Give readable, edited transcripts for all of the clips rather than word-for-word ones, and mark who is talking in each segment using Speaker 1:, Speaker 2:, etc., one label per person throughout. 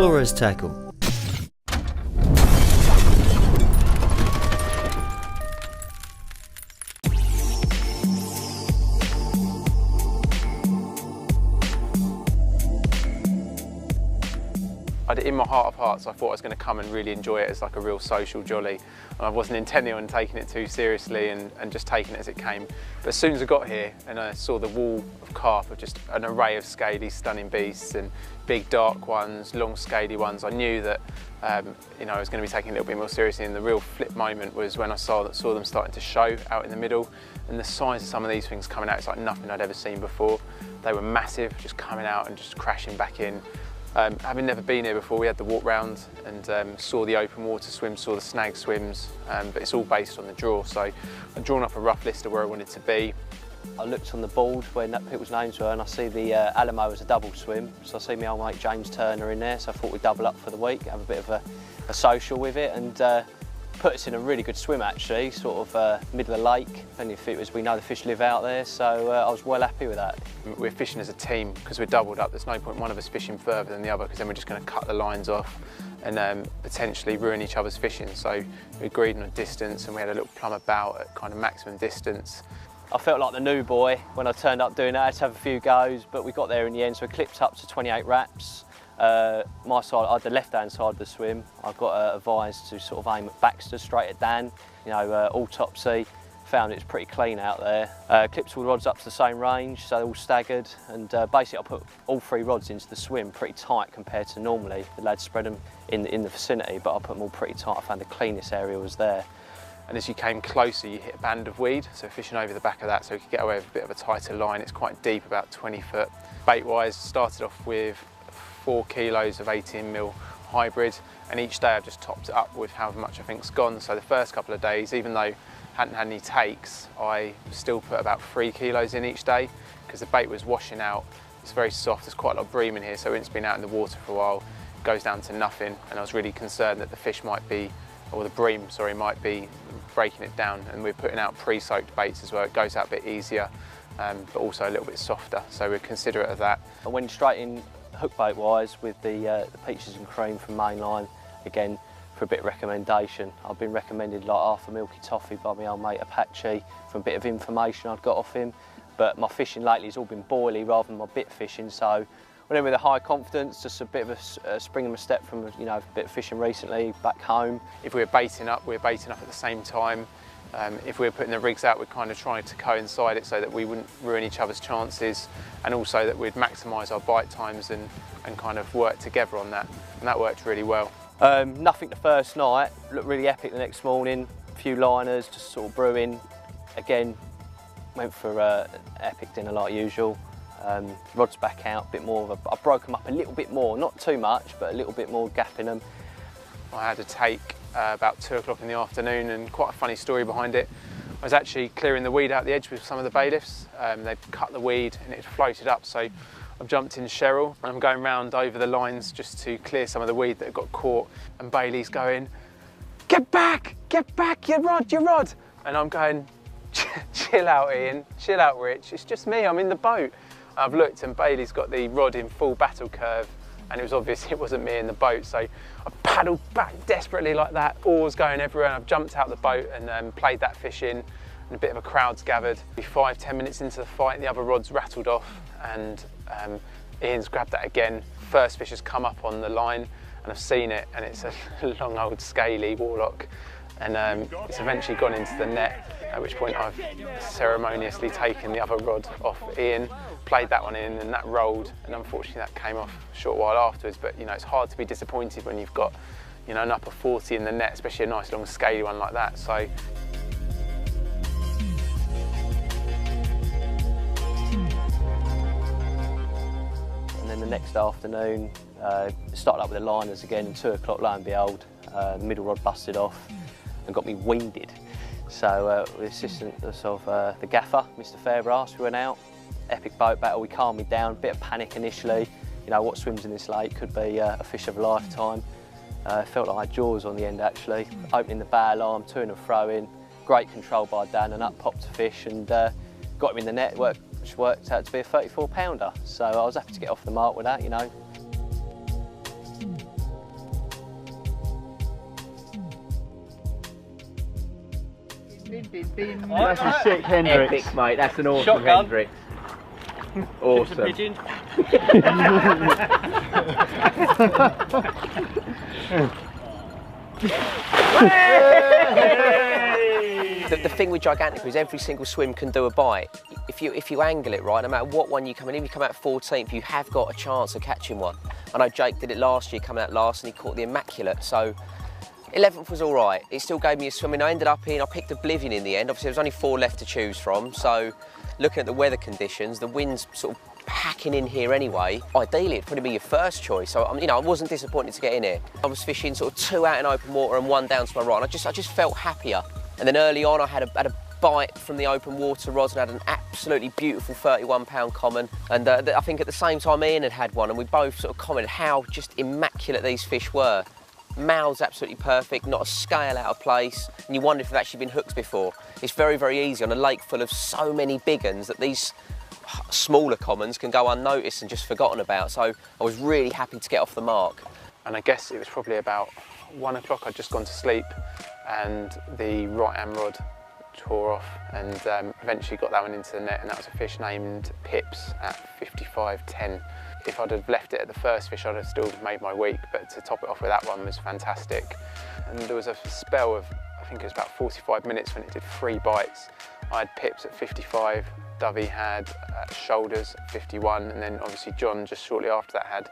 Speaker 1: Flores Tackle.
Speaker 2: In my heart of hearts, I thought I was going to come and really enjoy it as like a real social jolly. And I wasn't intending on taking it too seriously and just taking it as it came. But as soon as I got here and I saw the wall of carp of just an array of scaly, stunning beasts and big dark ones, long scaly ones, I knew that I was going to be taking it a little bit more seriously. And the real flip moment was when I saw them starting to show out in the middle. And the size of some of these things coming out, it's like nothing I'd ever seen before. They were massive, just coming out and just crashing back in. Having never been here before, we had the walk round and saw the open water swims, saw the snag swims, but it's all based on the draw. So I've drawn up a rough list of where I wanted to be.
Speaker 3: I looked on the board where people's names were and I see the Alamo as a double swim. So I see my old mate James Turner in there, so I thought we'd double up for the week, have a bit of a social with it, and put us in a really good swim actually, sort of middle of the lake. Only if it was, we know the fish live out there, so I was well happy with that.
Speaker 2: We're fishing as a team because we're doubled up. There's no point one of us fishing further than the other because then we're just going to cut the lines off and potentially ruin each other's fishing. So we agreed on a distance and we had a little plumb about at kind of maximum distance.
Speaker 3: I felt like the new boy when I turned up doing that. I had to have a few goes, but we got there in the end, so we clipped up to 28 wraps. My side, I had the left-hand side of the swim. I got advised to sort of aim at Baxter, straight at Dan, all topsy. Found it was pretty clean out there. Clipped all the rods up to the same range, so they're all staggered. And basically I put all 3 rods into the swim pretty tight compared to normally. The lads spread them in the vicinity, but I put them all pretty tight. I found the cleanest area was there. And as you came closer, you hit a band of weed, so fishing over the back of that so we could get away with a bit of a tighter line. It's quite deep, about 20 foot. Bait-wise, started off with 4 kilos of 18mm hybrid, and each day I've just topped it up with however much I think's gone. So the first couple of days, even though I hadn't had any takes, I still put about 3 kilos in each day because the bait was washing out. It's very soft, there's quite a lot of bream in here, so when it's been out in the water for a while, it goes down to nothing, and I was really concerned that the fish might be, or the bream, sorry, might be breaking it down. And we're putting out pre-soaked baits as well. It goes out a bit easier, but also a little bit softer, so we're considerate of that. I went straight in hook bait wise with the peaches and cream from Mainline, again for a bit of recommendation. I've been recommended like half a milky toffee by my old mate Apache from a bit of information I'd got off him, but my fishing lately has all been boilie rather than my bit fishing, so went in with a high confidence, just a bit of a spring in my step from a bit of fishing recently back home.
Speaker 2: If we were baiting up at the same time. If we were putting the rigs out, we're kind of trying to coincide it so that we wouldn't ruin each other's chances, and also that we'd maximise our bite times and kind of work together on that, and that worked really well.
Speaker 3: Nothing the first night, looked really epic the next morning, a few liners just sort of brewing. Again, went for an epic dinner like usual. Rods back out, a bit more of I broke them up a little bit more, not too much, but a little bit more gap in them.
Speaker 2: I had a take about 2 o'clock in the afternoon, and quite a funny story behind it. I was actually clearing the weed out the edge with some of the bailiffs. They'd cut the weed and it floated up, so I've jumped in Cheryl and I'm going round over the lines just to clear some of the weed that had got caught, and Bailey's going, get back, your rod. And I'm going, chill out Ian, chill out Rich, it's just me, I'm in the boat. I've looked and Bailey's got the rod in full battle curve, and it was obvious it wasn't me in the boat, so I paddled back desperately like that, oars going everywhere, and I've jumped out the boat and played that fish in, and a bit of a crowd's gathered. 5-10 minutes into the fight, the other rod's rattled off, and Ian's grabbed that again. First fish has come up on the line, and I've seen it, and it's a long old scaly warlock, and it's eventually gone into the net, at which point I've ceremoniously taken the other rod off Ian, played that one in, and that rolled, and unfortunately that came off a short while afterwards. But it's hard to be disappointed when you've got an upper 40 in the net, especially a nice long scaly one like that. So
Speaker 3: and then the next afternoon started up with the liners again, and 2 o'clock, lo and behold, the middle rod busted off and got me winded. So with the assistant of the gaffer, Mr. Fairbrass, we went out. Epic boat battle, he calmed me down, bit of panic initially. What swims in this lake could be a fish of a lifetime. Felt like I had jaws on the end actually. Opening the bow alarm, to and fro in, great control by Dan, and up popped a fish and got him in the net, which worked out to be a 34 pounder. So I was happy to get off the mark with that,
Speaker 1: That's a sick Hendrix.
Speaker 4: Epic, mate. That's an awesome
Speaker 3: Shotgun.
Speaker 4: Hendrix. Awesome.
Speaker 5: The thing with Gigantica is every single swim can do a bite. If you angle it right, no matter what one you come in, if you come out 14th, you have got a chance of catching one. I know Jake did it last year, coming out last, and he caught the Immaculate. So 11th was all right. It still gave me a swim, and I picked Oblivion in the end. Obviously, there was only 4 left to choose from. So looking at the weather conditions, the wind's sort of hacking in here anyway. Ideally, it'd probably be your first choice. So, I wasn't disappointed to get in here. I was fishing sort of 2 out in open water and 1 down to my right, and I just felt happier. And then early on, I had a bite from the open water rods and had an absolutely beautiful 31-pound common. And I think at the same time, Ian had one, and we both sort of commented how just immaculate these fish were. Mouths absolutely perfect, not a scale out of place, and you wonder if they've actually been hooked before. It's very, very easy on a lake full of so many big uns that these smaller commons can go unnoticed and just forgotten about. So I was really happy to get off the mark.
Speaker 2: And I guess it was probably about 1 o'clock. I'd just gone to sleep and the right hand rod tore off, and eventually got that one into the net, and that was a fish named Pips at 55.10. If I'd have left it at the first fish, I'd have still made my week, but to top it off with that one was fantastic. And there was a spell of, I think it was about 45 minutes when it did 3 bites. I had Pips at 55, Dovey had Shoulders at 51, and then obviously John just shortly after that had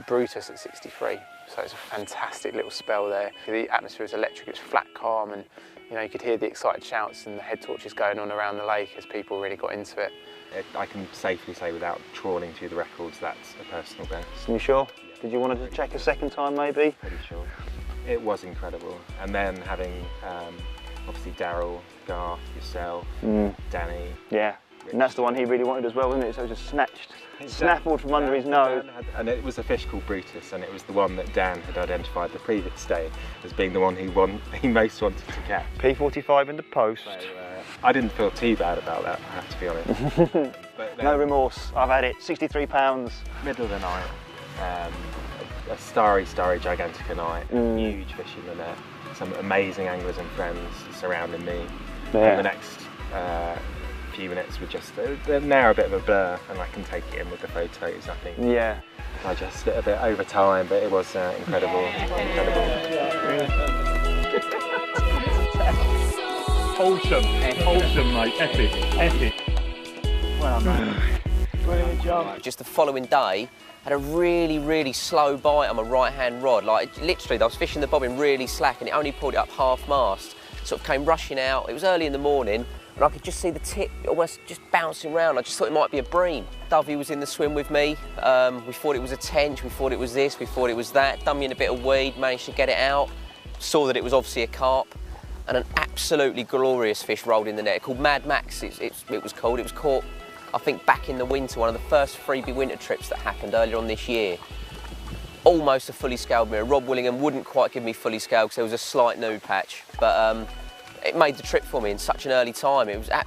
Speaker 2: Brutus at 63. So it's a fantastic little spell there. The atmosphere was electric, it was flat calm, and you could hear the excited shouts and the head torches going on around the lake as people really got into it.
Speaker 6: I can safely say without trawling through the records, that's a personal best.
Speaker 1: You sure?
Speaker 6: Yeah.
Speaker 1: Did you want to check a second time maybe?
Speaker 6: Pretty sure. It was incredible. And then having obviously Daryl, Garth, yourself, Danny.
Speaker 1: Yeah. And that's the one he really wanted as well, wasn't it? So it just snaffled from under his nose.
Speaker 6: And it was a fish called Brutus, and it was the one that Dan had identified the previous day as being the one he most wanted to catch.
Speaker 1: P45 in the post.
Speaker 6: So, I didn't feel too bad about that, I have to be honest. But then,
Speaker 1: no remorse, I've had it, 63 pounds.
Speaker 6: Middle of the night, a starry Gigantica night, huge fish in the net, some amazing anglers and friends surrounding me.
Speaker 1: Yeah.
Speaker 6: And the next few minutes were just, they're now a bit of a blur, and I can take it in with the photos, I think.
Speaker 1: Yeah.
Speaker 6: Digest it a bit over time, but it was incredible,
Speaker 1: Wholesome mate, epic. Well done. Brilliant job.
Speaker 5: Just the following day, had a really, really slow bite on my right-hand rod. Like literally, I was fishing the bobbin really slack, and it only pulled it up half mast. Sort of came rushing out. It was early in the morning, and I could just see the tip almost just bouncing around. I just thought it might be a bream. Dovey was in the swim with me. We thought it was a tench, we thought it was this, we thought it was that. Done me in a bit of weed, managed to get it out. Saw that it was obviously a carp, and an absolutely glorious fish rolled in the net called Mad Max. It was called. It was caught, I think, back in the winter, one of the first freebie winter trips that happened earlier on this year. Almost a fully scaled mirror. Rob Willingham wouldn't quite give me fully scaled because there was a slight nude patch, but it made the trip for me in such an early time. It was, I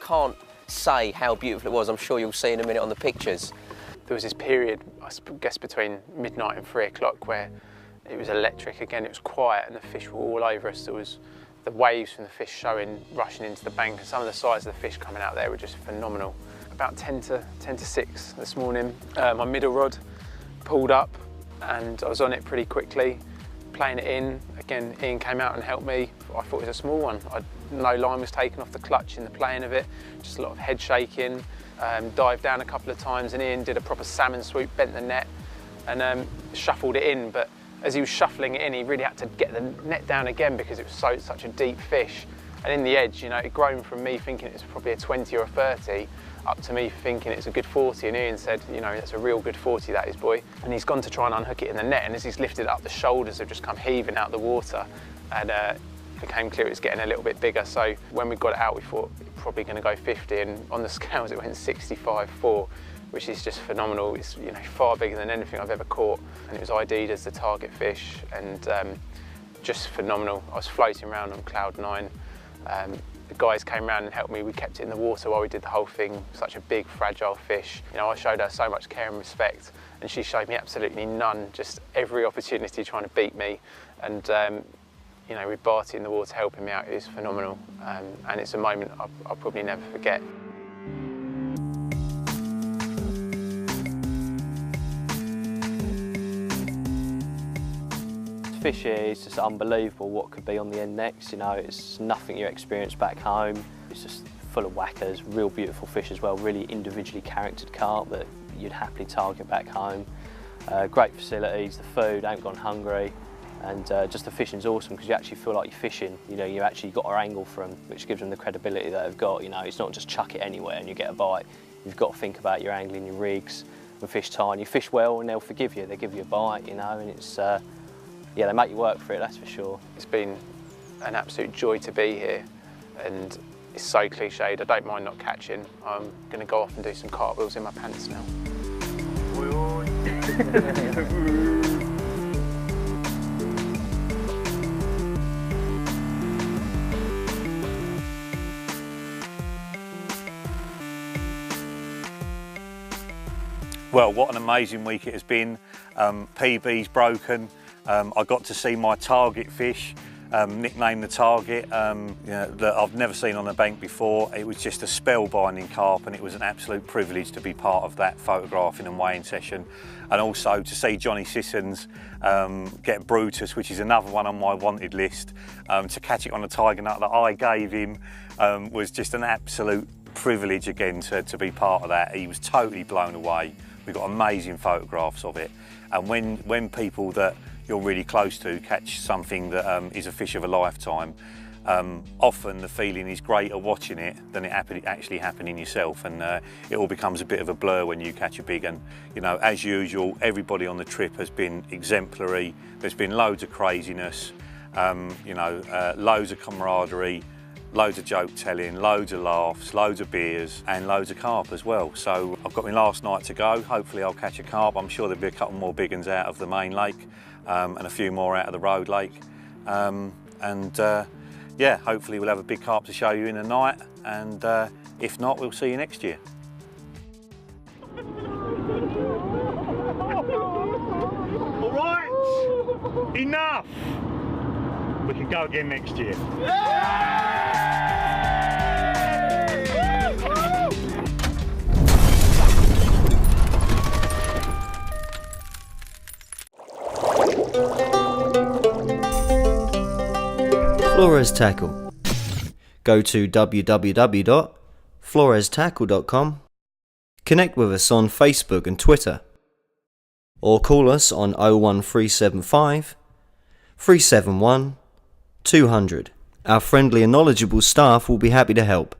Speaker 5: can't say how beautiful it was. I'm sure you'll see in a minute on the pictures.
Speaker 2: There was this period, I guess between midnight and 3 o'clock, where it was electric again. It was quiet and the fish were all over us. There was the waves from the fish rushing into the bank, and some of the size of the fish coming out there were just phenomenal. About 10 to 6 this morning, my middle rod pulled up and I was on it pretty quickly, playing it in. Again, Ian came out and helped me. I thought it was a small one. No line was taken off the clutch in the playing of it, just a lot of head shaking. Dived down a couple of times, and Ian did a proper salmon swoop, bent the net and shuffled it in. But as he was shuffling it in, he really had to get the net down again because it was such a deep fish. And in the edge, it'd grown from me thinking it was probably a 20 or a 30 up to me thinking it's a good 40, and Ian said, that's a real good 40, that is, boy. And he's gone to try and unhook it in the net, and as he's lifted it up, the shoulders have just come heaving out of the water, and it became clear it was getting a little bit bigger. So when we got it out, we thought it's probably going to go 50, and on the scales it went 65.4, which is just phenomenal. It's far bigger than anything I've ever caught, and it was ID'd as the target fish, and just phenomenal. I was floating around on cloud 9. The guys came around and helped me. We kept it in the water while we did the whole thing. Such a big, fragile fish. I showed her so much care and respect, and she showed me absolutely none, just every opportunity trying to beat me. And you know, with Barty in the water helping me out is phenomenal, and it's a moment I'll probably never forget.
Speaker 3: Fish here is just unbelievable what could be on the end next. You know, it's nothing you experience back home. It's just full of whackers, real beautiful fish as well, really individually charactered carp that you'd happily target back home. Great facilities, the food, ain't gone hungry, and just the fishing's awesome because you actually feel like you're fishing. You know, you actually got our angle from, which gives them the credibility that they've got. You know, it's not just chuck it anywhere and you get a bite. You've got to think about your angling, your rigs, and fish time. You fish well and they'll forgive you. They give you a bite, you know, and it's, yeah, they make you work for it, that's for sure. It's been an absolute joy to be here, and it's so cliched. I don't mind not catching. I'm going to go off and do some cartwheels in my pants now.
Speaker 7: Well, what an amazing week it has been. PB's broken. I got to see my target fish, nicknamed the Target, that I've never seen on a bank before. It was just a spellbinding carp, and it was an absolute privilege to be part of that photographing and weighing session. And also to see Johnny Sissons get Brutus, which is another one on my wanted list, to catch it on a tiger nut that I gave him was just an absolute privilege again to be part of that. He was totally blown away. We got amazing photographs of it. And when people that you're really close to catch something that is a fish of a lifetime, often the feeling is greater watching it than it actually happening yourself, and it all becomes a bit of a blur when you catch a big one. You know, as usual, everybody on the trip has been exemplary. There's been loads of craziness, you know, loads of camaraderie, loads of joke telling, loads of laughs, loads of beers, and loads of carp as well. So I've got my last night to go. Hopefully I'll catch a carp. I'm sure there'll be a couple more big ones out of the main lake, and a few more out of the road lake. Yeah, hopefully we'll have a big carp to show you in the night, and if not, we'll see you next year.
Speaker 8: All right, enough. We can go again next year.
Speaker 9: Flores Tackle. Go to www.florestackle.com, connect with us on Facebook and Twitter, or call us on 01375 371 200. Our friendly and knowledgeable staff will be happy to help.